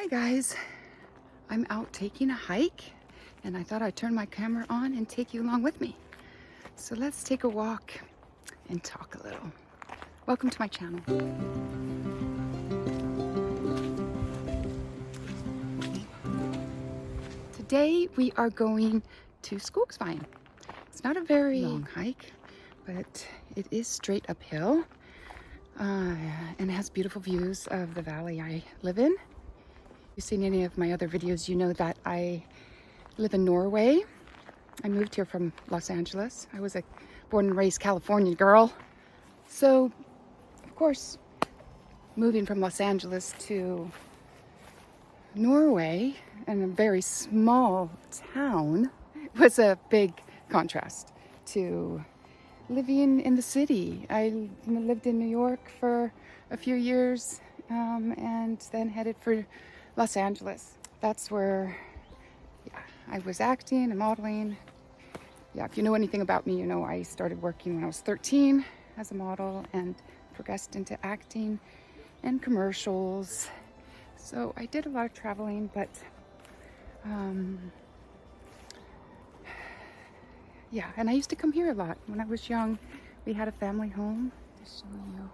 Hi guys, I'm out taking a hike and I thought I'd turn my camera on and take you along with me. So let's take a walk and talk a little. Welcome to my channel. Today we are going to Skogsveien. It's not a very long hike, but it is straight uphill and has beautiful views of the valley I live in. If you've seen any of my other videos, you know that I live in Norway. I moved here from Los Angeles. I was a born and raised Californian girl. So, of course, moving from Los Angeles to Norway in a very small town was a big contrast to living in the city. I lived in New York for a few years and then headed for Los Angeles. That's where I was acting and modeling. If you know anything about me, you know I started working when I was 13 as a model and progressed into acting and commercials. So I did a lot of traveling, but and I used to come here a lot. When I was young, we had a family home. To show you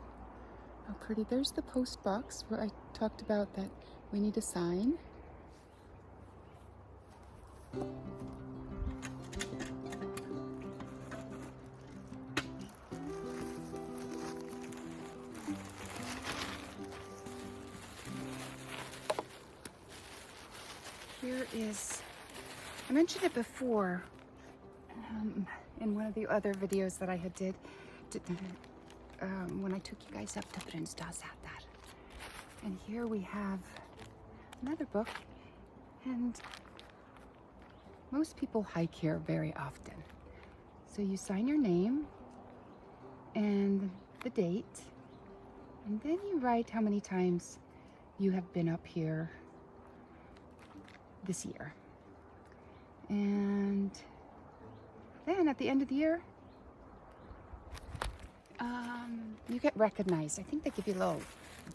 how pretty. There's the post box where I talked about that we need a sign. Here is, I mentioned it before in one of the other videos that I had did when I took you guys up to Brunstadseter. And here we have another book, and most people hike here very often. So you sign your name and the date, and then you write how many times you have been up here this year. And then at the end of the year, you get recognized. I think they give you a little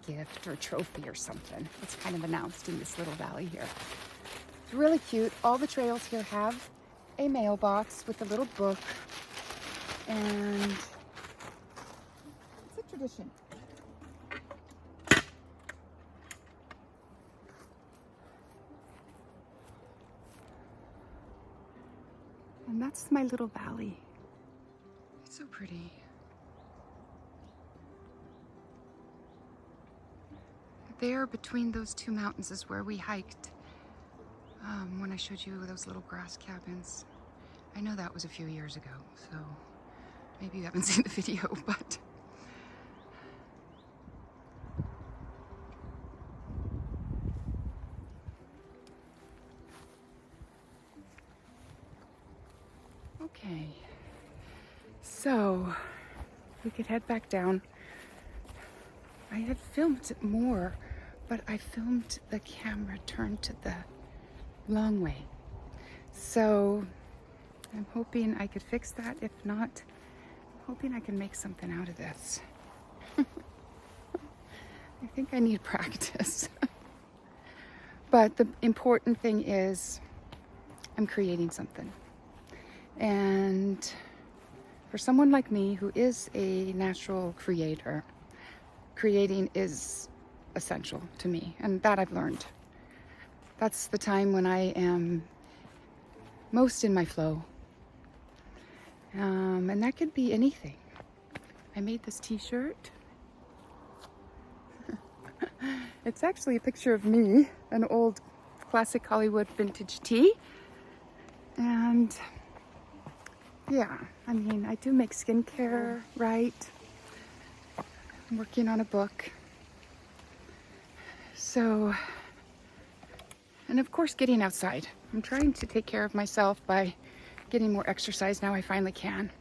gift or trophy or something. It's kind of announced in this little valley here. It's really cute. All the trails here have a mailbox with a little book, and it's a tradition. And that's my little valley. It's so pretty. There between those two mountains is where we hiked when I showed you those little grass cabins. I know that was a few years ago, so maybe you haven't seen the video, but okay. So we could head back down. I had filmed more, but I filmed the camera turned to the long way. So I'm hoping I could fix that. If not, I'm hoping I can make something out of this. I think I need practice. But the important thing is I'm creating something. And for someone like me who is a natural creator, creating is essential to me, and that I've learned. That's the time when I am most in my flow. And that could be anything. I made this t-shirt. It's actually a picture of me, an old classic Hollywood vintage tee. And yeah, I mean, I do make skincare, right? I'm working on a book. So, and of course getting outside. I'm trying to take care of myself by getting more exercise now I finally can,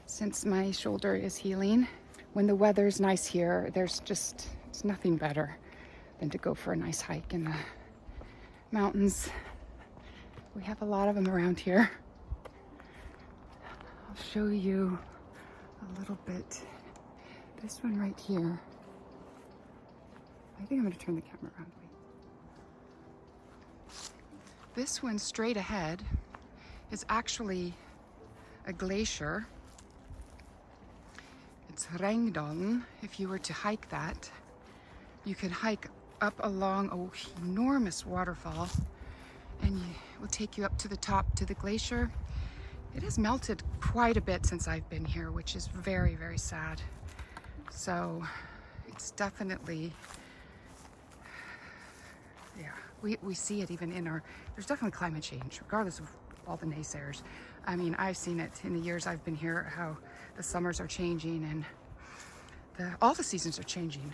since my shoulder is healing. When the weather's nice here, it's nothing better than to go for a nice hike in the mountains. We have a lot of them around here. I'll show you a little bit. This one right here. I think I'm going to turn the camera around. Wait. This one straight ahead is actually a glacier. It's Rangdalen. If you were to hike that, you can hike up along an enormous waterfall, and it will take you up to the top to the glacier. It has melted quite a bit since I've been here, which is very, very sad. So it's definitely, yeah, we see it even in there's definitely climate change, regardless of all the naysayers. I mean, I've seen it in the years I've been here, how the summers are changing and all the seasons are changing.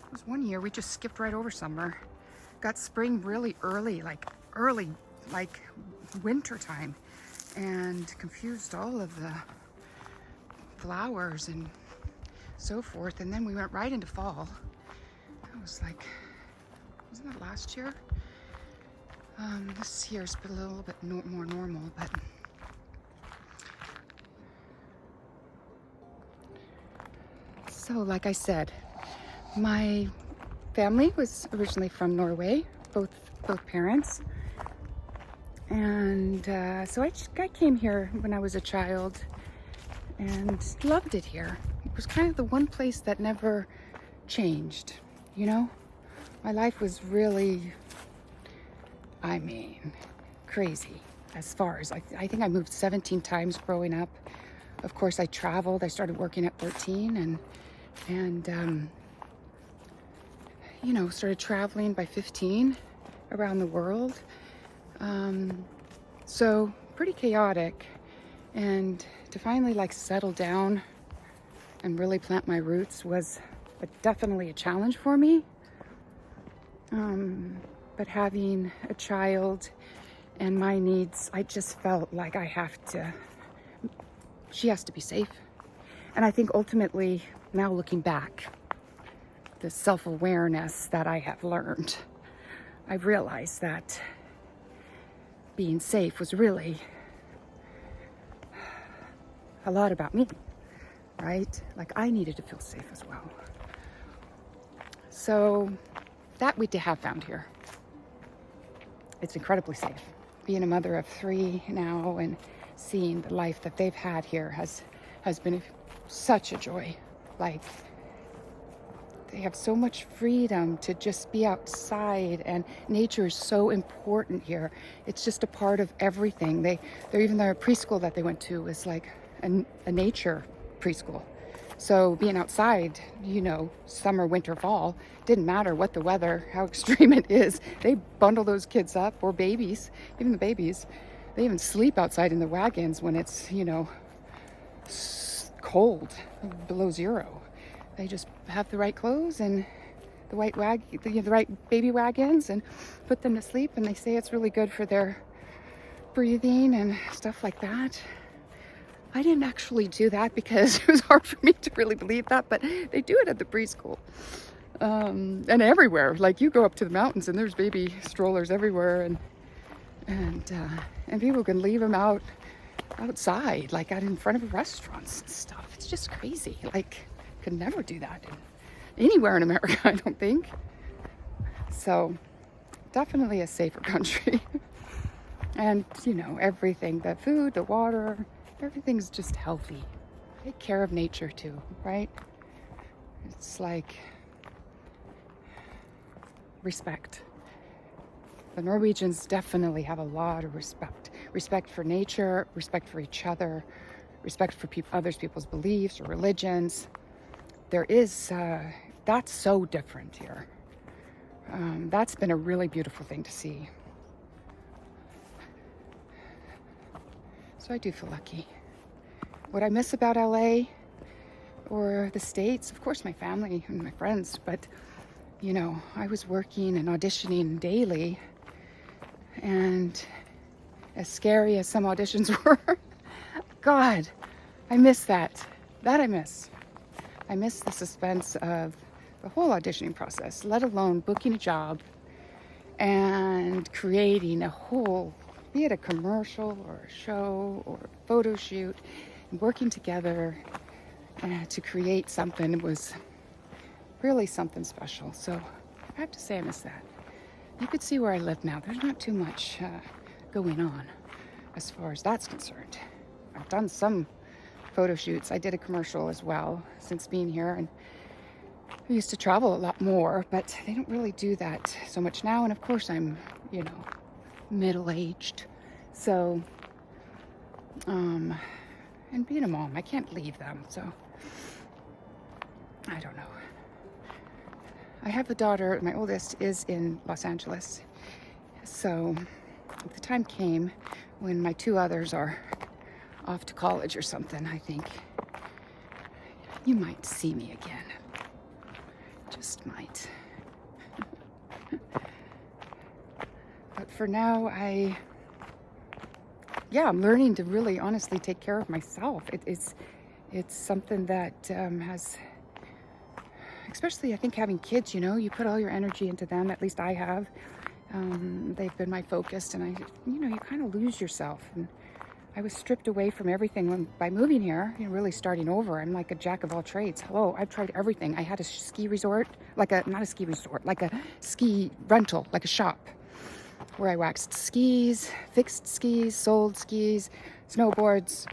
There was one year we just skipped right over summer, got spring really early, like winter time, and confused all of the flowers and so forth. And then we went right into fall. I was like, wasn't that last year? This year's been a little bit more normal, but so like I said, my family was originally from Norway, both parents. And so I came here when I was a child and loved it here. It was kind of the one place that never changed, you know? My life was really, I mean, crazy as far as, I think I moved 17 times growing up. Of course, I traveled. I started working at 13 and you know, started traveling by 15 around the world. So pretty chaotic, and to finally like settle down and really plant my roots was definitely a challenge for me. But having a child and my needs, I just felt like she has to be safe. And I think ultimately, now looking back, the self-awareness that I have learned, I've realized that being safe was really a lot about me, right? Like I needed to feel safe as well. So that we have found here. It's incredibly safe. Being a mother of 3 now and seeing the life that they've had here has been such a joy. Like, they have so much freedom to just be outside, and nature is so important here. It's just a part of everything. Their preschool that they went to was like a nature preschool. So being outside, you know, summer, winter, fall, didn't matter what the weather, how extreme it is. They bundle those kids up, or babies, even the babies. They even sleep outside in the wagons when it's, you know, cold, below 0. They just have the right clothes and the right baby wagons and put them to sleep, and they say it's really good for their breathing and stuff like that. I didn't actually do that because it was hard for me to really believe that, but they do it at the preschool. And everywhere. Like, you go up to the mountains and there's baby strollers everywhere, and people can leave them outside, like out in front of restaurants and stuff. It's just crazy. Like, could never do that anywhere in America, I don't think. So definitely a safer country. And, you know, everything, the food, the water, everything's just healthy. Take care of nature too, right? It's like respect. The Norwegians definitely have a lot of respect. Respect for nature, respect for each other, respect for other people's beliefs or religions. There is, that's so different here. That's been a really beautiful thing to see. So I do feel lucky. What I miss about LA or the States, of course, my family and my friends, but, you know, I was working and auditioning daily, and as scary as some auditions were, God, I miss that. That I miss. I miss the suspense of the whole auditioning process, let alone booking a job and creating a whole, be it a commercial or a show or a photo shoot, and working together to create something. It was really something special. So I have to say I miss that. you could see where I live now. There's not too much going on as far as that's concerned. I've done some photo shoots. I did a commercial as well since being here, and I used to travel a lot more, but they don't really do that so much now. And of course I'm, middle-aged. So, and being a mom, I can't leave them. So, I don't know. I have a daughter, my oldest is in Los Angeles. So, the time came when my two others are off to college or something, I think you might see me again. Just might. But for now, I'm learning to really honestly take care of myself. It's something that has, especially I think having kids, you put all your energy into them, at least I have. They've been my focus, and you kind of lose yourself. And I was stripped away from everything by moving here, really starting over. I'm like a jack of all trades. Hello, I've tried everything. I had a ski resort, like a ski rental, like a shop, where I waxed skis, fixed skis, sold skis, snowboards,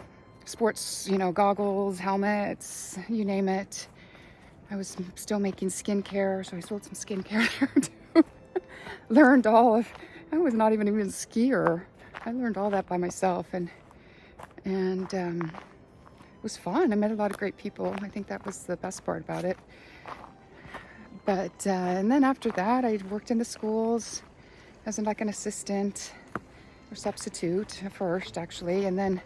sports, goggles, helmets, you name it. I was still making skincare, so I sold some skincare there too. I was not even a skier. I learned all that by myself, and it was fun. I met a lot of great people. I think that was the best part about it. But and then after that, I worked in the schools as like an assistant or substitute first, actually, and then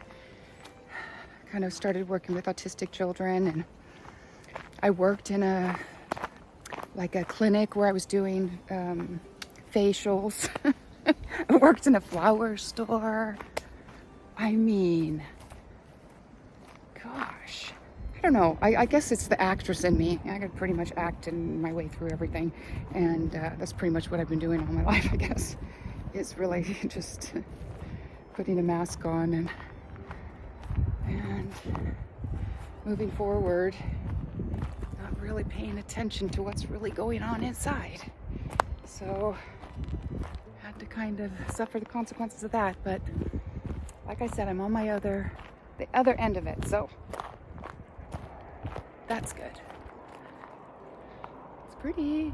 kind of started working with autistic children. And I worked in a clinic where I was doing facials. I worked in a flower store. I mean, gosh, I don't know. I guess it's the actress in me. I could pretty much act in my way through everything. And that's pretty much what I've been doing all my life, I guess. It's really just putting a mask on and moving forward, not really paying attention to what's really going on inside. So had to kind of suffer the consequences of that. But like I said, I'm on the other end of it. So that's good. It's pretty.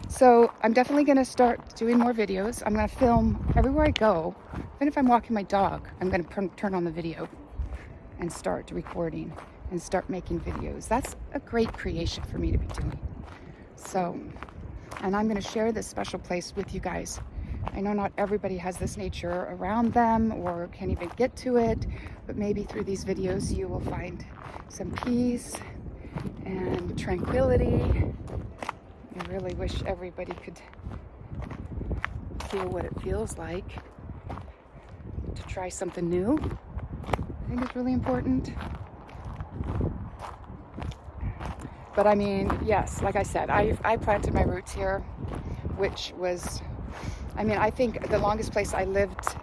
So I'm definitely going to start doing more videos. I'm going to film everywhere I go. Even if I'm walking my dog, I'm going to turn on the video and start recording and start making videos. That's a great creation for me to be doing. So, and I'm going to share this special place with you guys. I know not everybody has this nature around them or can even get to it, but maybe through these videos you will find some peace and tranquility. I really wish everybody could feel what it feels like to try something new. I think it's really important. But I mean, yes, like I said, I planted my roots here, which was, I think the longest place I lived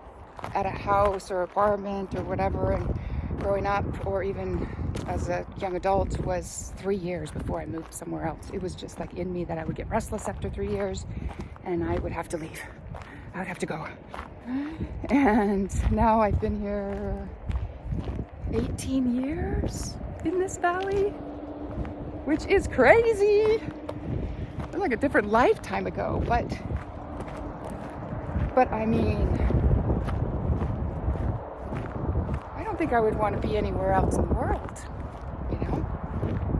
at a house or apartment or whatever, and growing up, or even as a young adult, was 3 years before I moved somewhere else. It was just like in me that I would get restless after 3 years and I would have to leave. I would have to go. And now I've been here 18 years in this valley, which is crazy. It's like a different lifetime ago, but I mean, I don't think I would want to be anywhere else in the world,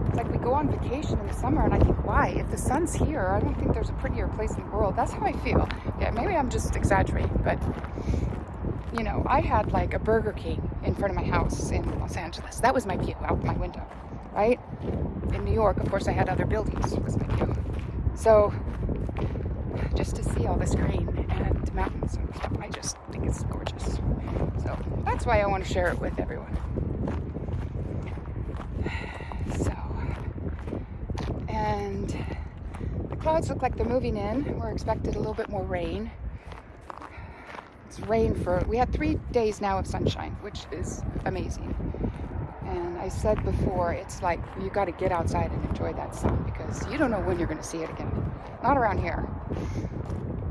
It's like we go on vacation in the summer and I think, why? If the sun's here, I don't think there's a prettier place in the world. That's how I feel. Yeah, maybe I'm just exaggerating, but I had like a Burger King in front of my house in Los Angeles. That was my view out my window, right? In New York, of course, I had other buildings. It was my view. So just to see all this green and mountains and stuff, I just think it's gorgeous. So that's why I want to share it with everyone. So, and the clouds look like they're moving in. We're expected a little bit more rain. It's rain we had 3 days now of sunshine, which is amazing. And I said before, it's like you got to get outside and enjoy that sun because you don't know when you're going to see it again. Not around here.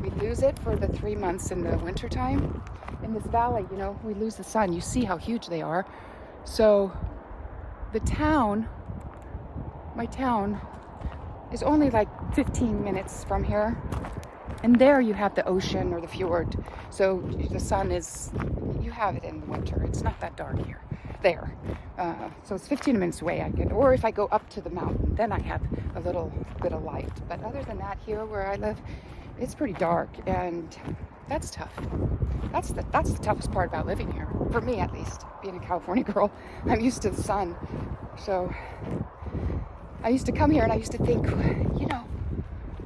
We lose it for the 3 months in the wintertime. In this valley, you know, we lose the sun. You see how huge they are. So the town, my town, is only like 15 minutes from here. And there you have the ocean or the fjord. So the sun is, you have it in the winter. It's not that dark here. There. So it's 15 minutes away I get. Or if I go up to the mountain, then I have a little bit of light. But other than that, here where I live, it's pretty dark. And that's tough. That's the toughest part about living here. For me, at least. Being a California girl, I'm used to the sun. So I used to come here and I used to think, you know,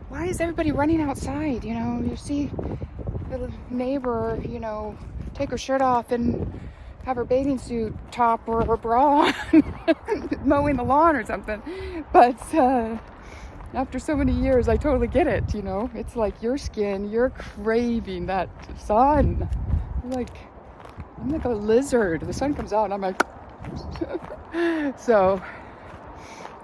why is everybody running outside? You know, you see the neighbor, you know, take her shirt off and have her bathing suit top or her bra on, mowing the lawn or something. But after so many years, I totally get it, you know. It's like your skin, you're craving that sun. I'm like a lizard. The sun comes out and I'm like, so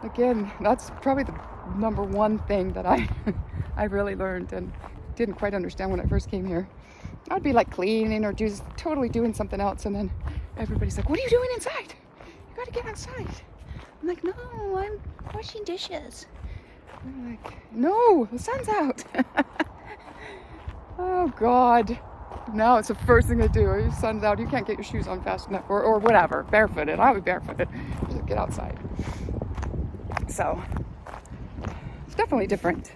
again, that's probably the number one thing that I really learned and didn't quite understand when I first came here. I'd be like cleaning or just totally doing something else, and then everybody's like, what are you doing inside? You gotta get outside. I'm like, no, I'm washing dishes. I'm like, no, the sun's out. Oh God. Now it's the first thing I do. The sun's out, you can't get your shoes on fast enough, or whatever, barefooted. I'll be barefooted. Just get outside. So it's definitely different.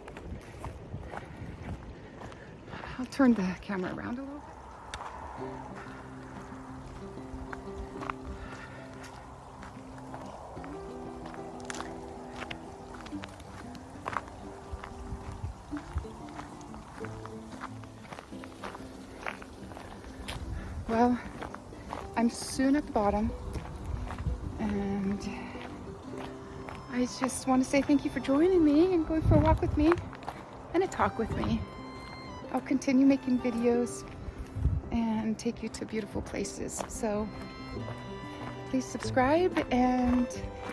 I'll turn the camera around a little bit. Well, I'm soon at the bottom, and I just want to say thank you for joining me and going for a walk with me and a talk with me. I'll continue making videos and take you to beautiful places. So please subscribe and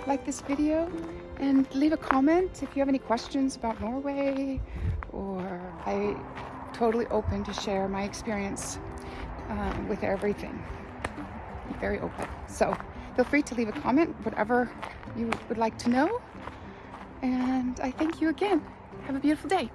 like this video and leave a comment if you have any questions about Norway, or I'm totally open to share my experience with everything. I'm very open. So feel free to leave a comment, whatever you would like to know. And I thank you again. Have a beautiful day.